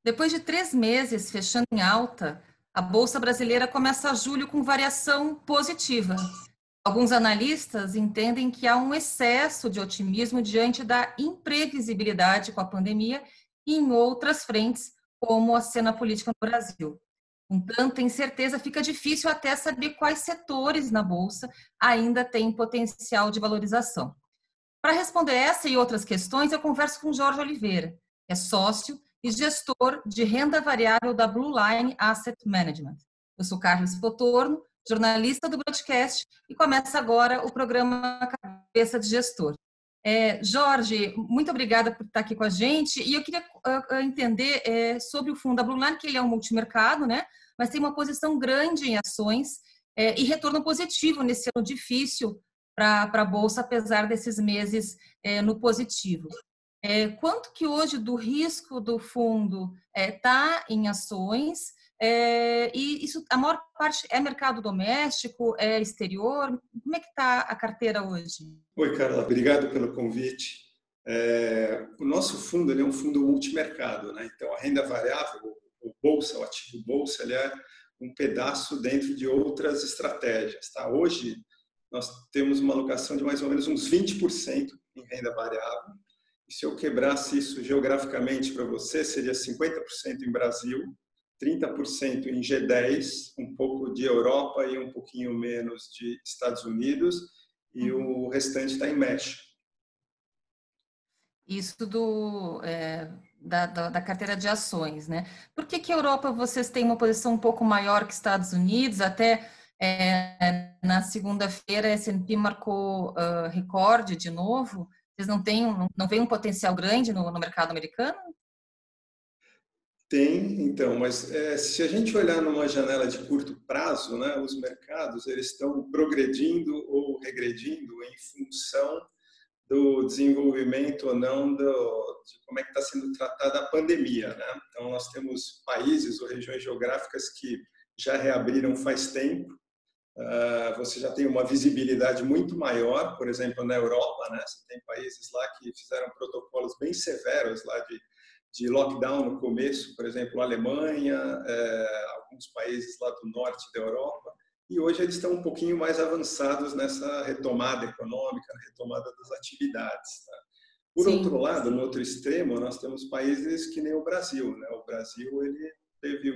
Depois de 3 meses fechando em alta, a Bolsa Brasileira começa julho com variação positiva. Alguns analistas entendem que há um excesso de otimismo diante da imprevisibilidade com a pandemia e em outras frentes, como a cena política no Brasil. Com tanta incerteza, fica difícil até saber quais setores na Bolsa ainda têm potencial de valorização. Para responder essa e outras questões, eu converso com Jorge Oliveira, que é sócio e gestor de renda variável da Blue Line Asset Management. Eu sou Carlos Potorno, jornalista do broadcast, e começa agora o programa Cabeça de Gestor. Jorge, muito obrigada por estar aqui com a gente, e eu queria entender sobre o fundo da Blue Line, que ele é um multimercado, né? Mas tem uma posição grande em ações e retorno positivo nesse ano difícil para a Bolsa, apesar desses meses no positivo. Quanto que hoje do risco do fundo está em ações? E isso, a maior parte é mercado doméstico, é exterior? Como é que está a carteira hoje? Oi, Carla, obrigado pelo convite. O nosso fundo ele é um fundo multimercado, né? Então, a renda variável, o bolsa, o ativo bolsa, ele é um pedaço dentro de outras estratégias. Tá? Hoje, nós temos uma alocação de mais ou menos uns 20% em renda variável. E se eu quebrasse isso geograficamente para você, seria 50% em Brasil, 30% em G10, um pouco de Europa e um pouquinho menos de Estados Unidos, e o restante está em México. Isso da carteira de ações, né? Por que a Europa vocês têm uma posição um pouco maior que Estados Unidos? Até na segunda-feira, a S&P marcou recorde de novo. Vocês não veem um potencial grande no mercado americano? Tem, então, mas se a gente olhar numa janela de curto prazo, né, os mercados eles estão progredindo ou regredindo em função do desenvolvimento ou não de como é que está sendo tratada a pandemia, né? Então, nós temos países ou regiões geográficas que já reabriram faz tempo. Você já tem uma visibilidade muito maior, por exemplo, na Europa, né? Você tem países lá que fizeram protocolos bem severos lá de lockdown no começo, por exemplo, a Alemanha, alguns países lá do norte da Europa, e hoje eles estão um pouquinho mais avançados nessa retomada econômica, na retomada das atividades. Tá? Por Sim. outro lado, no outro extremo, nós temos países que nem o Brasil. Né? O Brasil ele teve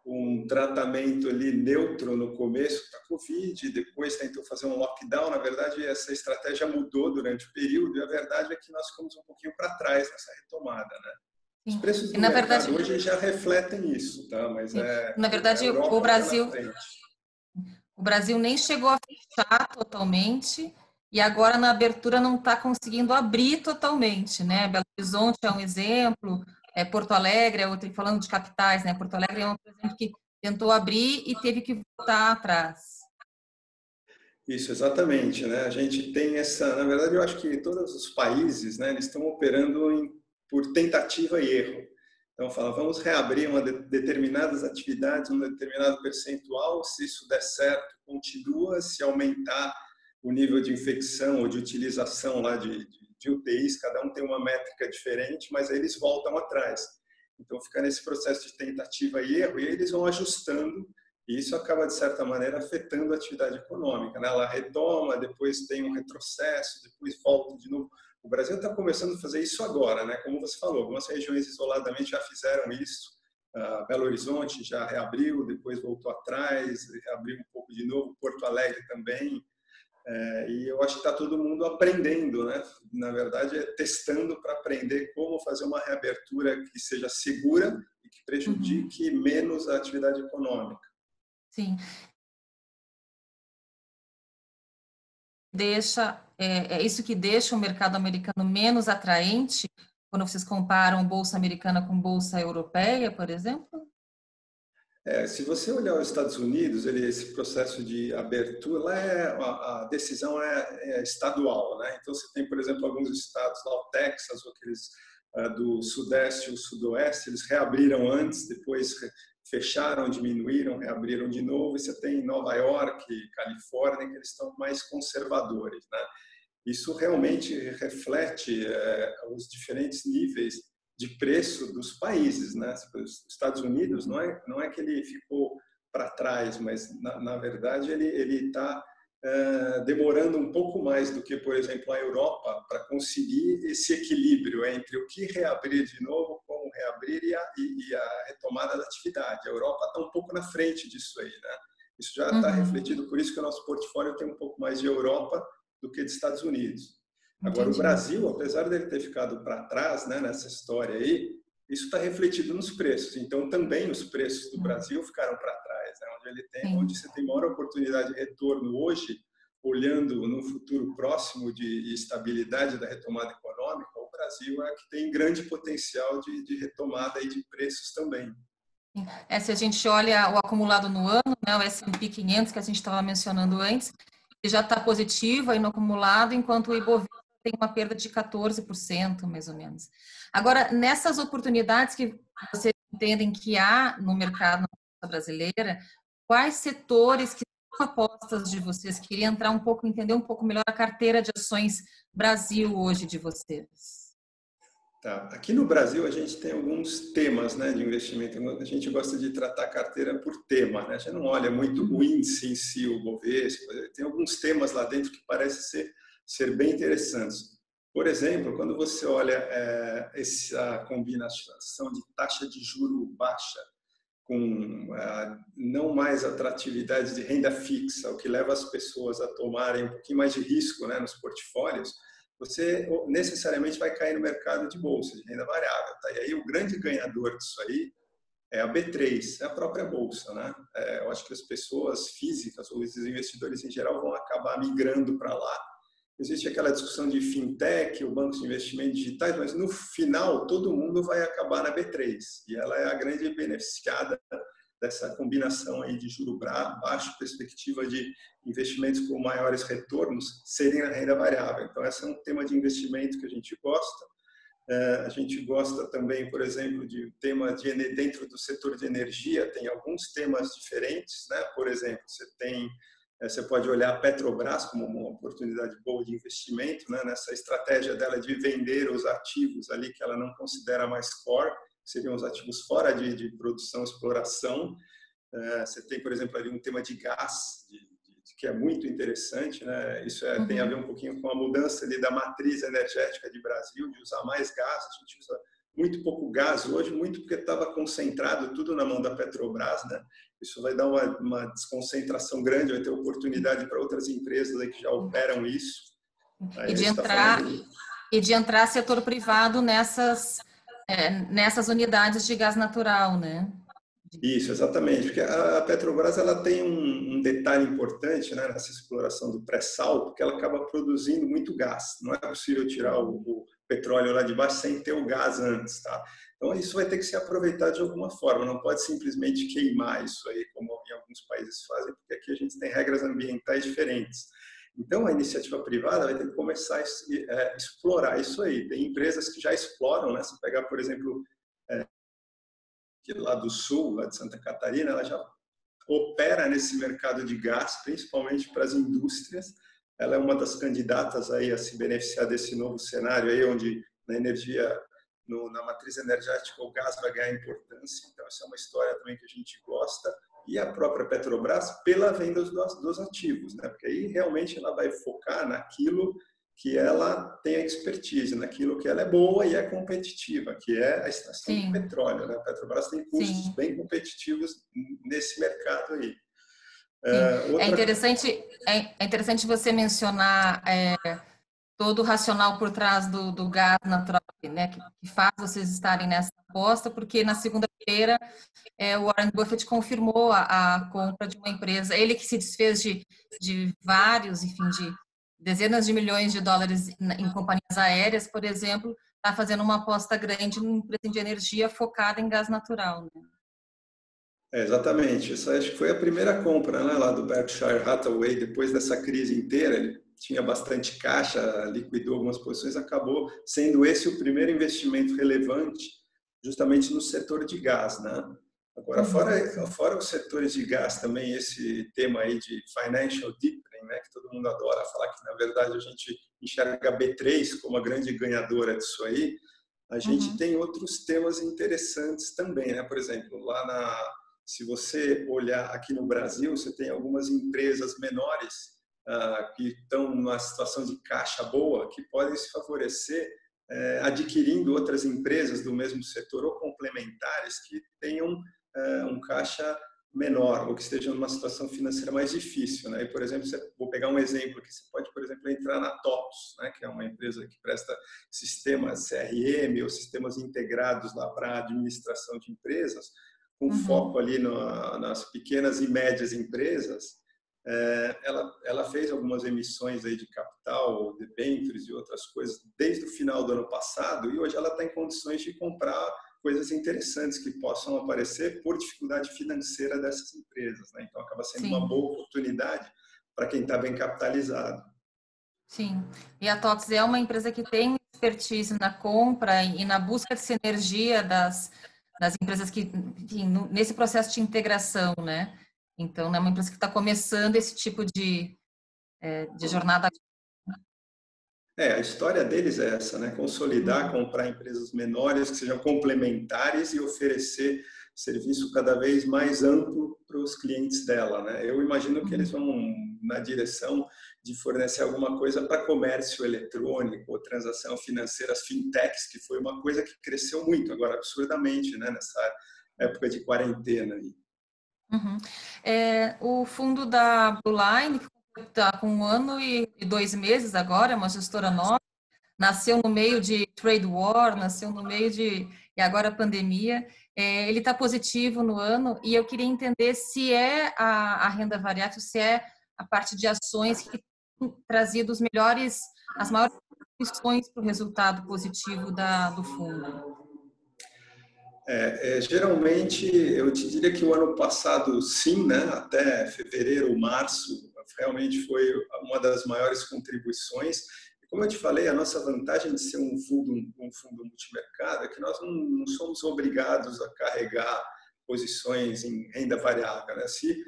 um tratamento ali neutro no começo da Covid, depois tentou fazer um lockdown. Na verdade, essa estratégia mudou durante o período e a verdade é que nós ficamos um pouquinho para trás nessa retomada, né? Os preços do mercado hoje já refletem isso, tá? Mas na verdade, o Brasil nem chegou a fechar totalmente e agora na abertura não está conseguindo abrir totalmente, né? Belo Horizonte é um exemplo, Porto Alegre é outro, falando de capitais, né? Porto Alegre é um exemplo que tentou abrir e teve que voltar atrás. Isso, exatamente, né? A gente tem na verdade, eu acho que todos os países, né, eles estão operando por tentativa e erro. Então, fala, vamos reabrir determinadas atividades, um determinado percentual, se isso der certo, continua, se aumentar o nível de infecção ou de utilização lá de UTIs, cada um tem uma métrica diferente, mas aí eles voltam atrás. Então, fica nesse processo de tentativa e erro, e aí eles vão ajustando. E isso acaba, de certa maneira, afetando a atividade econômica. Né? Ela retoma, depois tem um retrocesso, depois volta de novo. O Brasil está começando a fazer isso agora, né? Como você falou, algumas regiões isoladamente já fizeram isso. Belo Horizonte já reabriu, depois voltou atrás, reabriu um pouco de novo, Porto Alegre também. E eu acho que está todo mundo aprendendo, né? Na verdade, testando para aprender como fazer uma reabertura que seja segura e que prejudique menos a atividade econômica. Sim. É isso que deixa o mercado americano menos atraente quando vocês comparam bolsa americana com bolsa europeia, por exemplo? Se você olhar os Estados Unidos, esse processo de abertura, lá a decisão é estadual, né? Então, você tem, por exemplo, alguns estados, lá o Texas, ou aqueles do Sudeste e o Sudoeste, eles reabriram antes, depois fecharam, diminuíram, reabriram de novo, e você tem Nova York, Califórnia, que eles estão mais conservadores, né? Isso realmente reflete os diferentes níveis de preço dos países, né? Os Estados Unidos não é que ele ficou para trás, mas na verdade ele está demorando um pouco mais do que, por exemplo, a Europa para conseguir esse equilíbrio entre o que reabrir de novo, como reabrir e a retomada da atividade. A Europa está um pouco na frente disso aí, né? Isso já está refletido, por isso que o nosso portfólio tem um pouco mais de Europa do que de Estados Unidos. Agora, o Brasil, apesar dele ter ficado para trás, né, nessa história aí, isso está refletido nos preços. Então, também os preços do Brasil ficaram para trás, né? Onde você tem maior oportunidade de retorno hoje, olhando no futuro próximo de estabilidade da retomada econômica, o Brasil é que tem grande potencial de retomada aí de preços também. Se a gente olha o acumulado no ano, né, o S&P 500 que a gente estava mencionando antes, ele já está positivo aí no acumulado, enquanto o Ibovespa tem uma perda de 14%, mais ou menos. Agora, nessas oportunidades que vocês entendem que há no mercado brasileira, quais setores que são apostas de vocês? Queria entrar entender um pouco melhor a carteira de ações Brasil hoje de vocês. Tá. Aqui no Brasil a gente tem alguns temas, né, de investimento. A gente gosta de tratar a carteira por tema, né? A gente não olha muito o índice em si, o Bovespa. Tem alguns temas lá dentro que parecem ser bem interessantes. Por exemplo, quando você olha essa combinação de taxa de juro baixa com não mais atratividade de renda fixa, o que leva as pessoas a tomarem um pouquinho mais de risco, né, nos portfólios, você necessariamente vai cair no mercado de bolsa, de renda variável. Tá? E aí o grande ganhador disso aí é a B3, é a própria bolsa, né? Eu acho que as pessoas físicas, ou os investidores em geral, vão acabar migrando para lá. Existe aquela discussão de fintech, o banco de investimento digitais, mas no final todo mundo vai acabar na B3. E ela é a grande beneficiada dessa combinação aí de juro baixo, perspectiva de investimentos com maiores retornos serem na renda variável. Então, esse é um tema de investimento que a gente gosta. A gente gosta também, por exemplo, de tema dentro do setor de energia, tem alguns temas diferentes, né? Por exemplo, você pode olhar a Petrobras como uma oportunidade boa de investimento, né? Nessa estratégia dela de vender os ativos ali que ela não considera mais core, seriam os ativos fora de produção, exploração. Você tem, por exemplo, ali um tema de gás, que é muito interessante, né? Isso tem a ver um pouquinho com a mudança ali da matriz energética de Brasil, de usar mais gás. A gente usa muito pouco gás hoje, muito porque estava concentrado tudo na mão da Petrobras, né? Isso vai dar uma desconcentração grande, vai ter oportunidade para outras empresas aí que já operam isso. E de entrar setor privado nessas unidades de gás natural, né? Isso, exatamente, porque a Petrobras ela tem um detalhe importante, né, nessa exploração do pré-sal, porque ela acaba produzindo muito gás. Não é possível tirar o petróleo lá de baixo sem ter o gás antes, tá? Então isso vai ter que ser aproveitado de alguma forma, não pode simplesmente queimar isso aí, como em alguns países fazem, porque aqui a gente tem regras ambientais diferentes. Então a iniciativa privada vai ter que começar a explorar isso aí. Tem empresas que já exploram, né? Se pegar, por exemplo, lá do sul, lá de Santa Catarina, ela já opera nesse mercado de gás, principalmente para as indústrias. Ela é uma das candidatas aí a se beneficiar desse novo cenário aí, onde na energia, na matriz energética, o gás vai ganhar importância. Então, essa é uma história também que a gente gosta. E a própria Petrobras pela venda dos ativos, né? Porque aí realmente ela vai focar naquilo que ela tem a expertise, naquilo que ela é boa e é competitiva, que é a extração de petróleo, né? A Petrobras tem custos bem competitivos nesse mercado aí. É interessante você mencionar todo o racional por trás do gás natural, né, que faz vocês estarem nessa aposta, porque na segunda-feira o Warren Buffett confirmou a compra de uma empresa, ele que se desfez de vários, enfim, de dezenas de milhões de dólares em companhias aéreas, por exemplo, está fazendo uma aposta grande numa empresa de energia focada em gás natural, né? Exatamente. Essa acho que foi a primeira compra, né, lá do Berkshire Hathaway, depois dessa crise inteira. Ele tinha bastante caixa, liquidou algumas posições, acabou sendo esse o primeiro investimento relevante justamente no setor de gás, né? Agora, fora os setores de gás também, esse tema aí de financial deepening, né, que todo mundo adora falar, que na verdade a gente enxerga a B3 como a grande ganhadora disso aí. a gente Uhum. tem outros temas interessantes também, né? Por exemplo, se você olhar aqui no Brasil, você tem algumas empresas menores que estão numa situação de caixa boa, que podem se favorecer adquirindo outras empresas do mesmo setor ou complementares que tenham um caixa menor ou que estejam numa situação financeira mais difícil, né? E, por exemplo, vou pegar um exemplo aqui, você pode, por exemplo, entrar na TOTUS, né? Que é uma empresa que presta sistemas CRM ou sistemas integrados lá para a administração de empresas, com foco Uhum. ali nas pequenas e médias empresas. Ela fez algumas emissões aí de capital, debêntures e outras coisas desde o final do ano passado, e hoje ela está em condições de comprar coisas interessantes que possam aparecer por dificuldade financeira dessas empresas, né? Então acaba sendo uma Sim, boa oportunidade para quem está bem capitalizado. sim. E a TOTS é uma empresa que tem expertise na compra e na busca de sinergia das empresas que, enfim, nesse processo de integração, né? Então, é uma empresa que está começando esse tipo de jornada. A história deles é essa, né? Consolidar, Uhum. comprar empresas menores que sejam complementares e oferecer serviço cada vez mais amplo para os clientes dela, né? Eu imagino que eles Uhum. vão na direção de fornecer alguma coisa para comércio eletrônico ou transação financeira, as fintechs, que foi uma coisa que cresceu muito agora, absurdamente, né? Nessa época de quarentena aí. Uhum. O fundo da Blue Line, que está com 1 ano e 2 meses agora, é uma gestora nova, nasceu no meio de trade war, nasceu no meio de, e agora a pandemia. Ele está positivo no ano e eu queria entender se é a renda variável, se é a parte de ações que tem trazido as maiores contribuições para o resultado positivo do fundo. Geralmente, eu te diria que o ano passado, sim, né? Até fevereiro, março, realmente foi uma das maiores contribuições. E como eu te falei, a nossa vantagem de ser um fundo multimercado é que nós não somos obrigados a carregar posições em renda variável, né? Se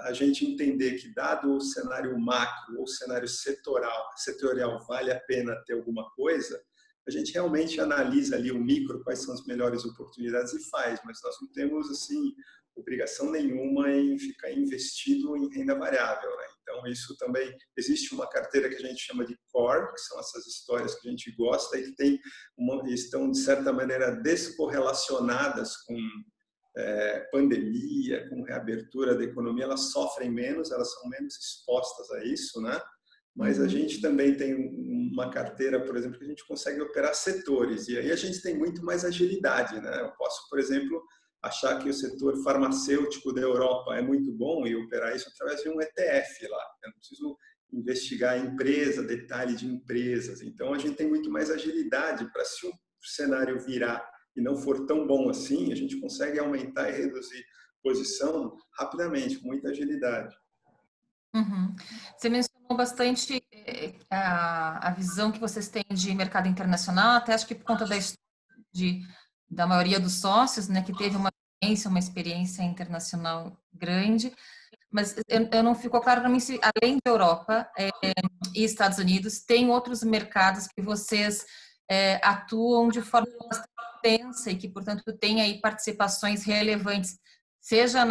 a gente entender que, dado o cenário macro ou cenário setorial vale a pena ter alguma coisa, a gente realmente analisa ali o micro, quais são as melhores oportunidades e faz, mas nós não temos, assim, obrigação nenhuma em ficar investido em renda variável, né? Então, isso também, existe uma carteira que a gente chama de core, que são essas histórias que a gente gosta e que estão, de certa maneira, descorrelacionadas com pandemia, com reabertura da economia, elas sofrem menos, elas são menos expostas a isso, né? Mas a Uhum. gente também tem uma carteira, por exemplo, que a gente consegue operar setores, e aí a gente tem muito mais agilidade, né? Eu posso, por exemplo, achar que o setor farmacêutico da Europa é muito bom e operar isso através de um ETF lá. Eu não preciso investigar a empresa, detalhe de empresas. Então, a gente tem muito mais agilidade para, se o cenário virar e não for tão bom assim, a gente consegue aumentar e reduzir posição rapidamente, com muita agilidade. Uhum. Você mencionou bastante a visão que vocês têm de mercado internacional, até acho que por conta da maioria dos sócios, né, que teve uma experiência internacional grande, mas eu não ficou claro para mim se, além da Europa e Estados Unidos, tem outros mercados que vocês atuam de forma bastante intensa e que, portanto, têm aí participações relevantes, seja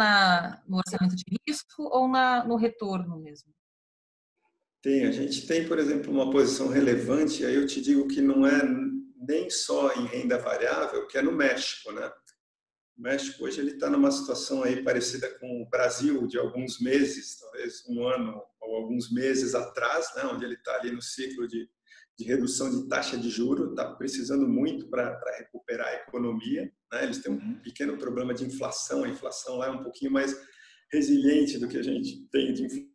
no orçamento de risco ou no retorno mesmo. A gente tem, por exemplo, uma posição relevante, aí eu te digo que não é nem só em renda variável, que é no México, né? O México hoje ele está numa situação aí parecida com o Brasil de alguns meses, talvez um ano ou alguns meses atrás, né? Onde ele está ali no ciclo de redução de taxa de juros, está precisando muito para recuperar a economia, né? Eles têm um pequeno problema de inflação, a inflação lá é um pouquinho mais resiliente do que a gente tem de inflação.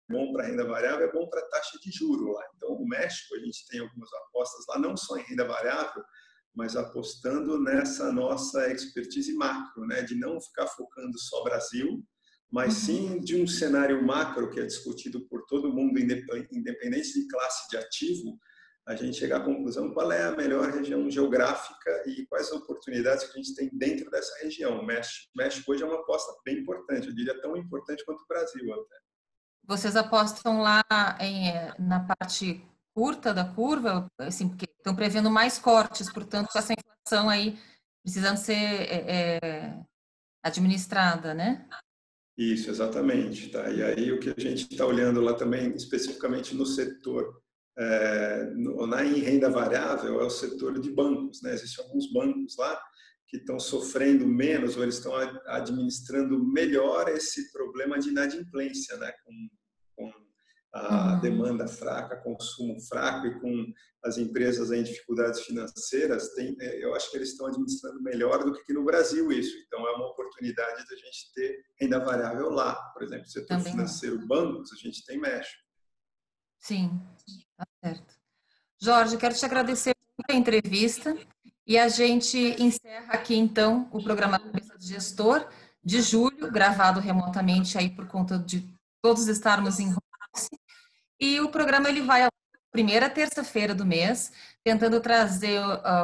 Bom para renda variável, é bom para taxa de juro lá. Então, o México, a gente tem algumas apostas lá, não só em renda variável, mas apostando nessa nossa expertise macro, né? De não ficar focando só Brasil, mas Uhum. sim de um cenário macro que é discutido por todo mundo, independente de classe de ativo, a gente chegar à conclusão qual é a melhor região geográfica e quais as oportunidades que a gente tem dentro dessa região. O México hoje é uma aposta bem importante, eu diria tão importante quanto o Brasil até. Vocês apostam lá na parte curta da curva, assim, porque estão prevendo mais cortes, portanto, essa inflação aí precisando ser administrada, né? Isso, exatamente. Tá? E aí o que a gente está olhando lá também, especificamente no setor, em renda variável, é o setor de bancos. Né? Existem alguns bancos lá que estão sofrendo menos ou eles estão administrando melhor esse problema de inadimplência, né? Com a demanda fraca, consumo fraco e com as empresas em dificuldades financeiras, eu acho que eles estão administrando melhor do que aqui no Brasil isso. Então, é uma oportunidade da gente ter renda variável lá. Por exemplo, setor Também financeiro, bancos, a gente tem México. sim, tá certo. Jorge, quero te agradecer muito a entrevista e a gente encerra aqui, então, o programa Cabeça de Gestor de julho, gravado remotamente aí por conta de todos estarmos em home office. E o programa ele vai à primeira terça-feira do mês, tentando trazer,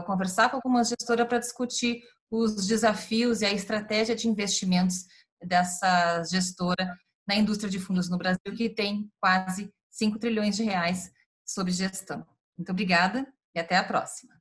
conversar com algumas gestoras para discutir os desafios e a estratégia de investimentos dessa gestora na indústria de fundos no Brasil, que tem quase 5 trilhões de reais sob gestão. Muito obrigada e até a próxima.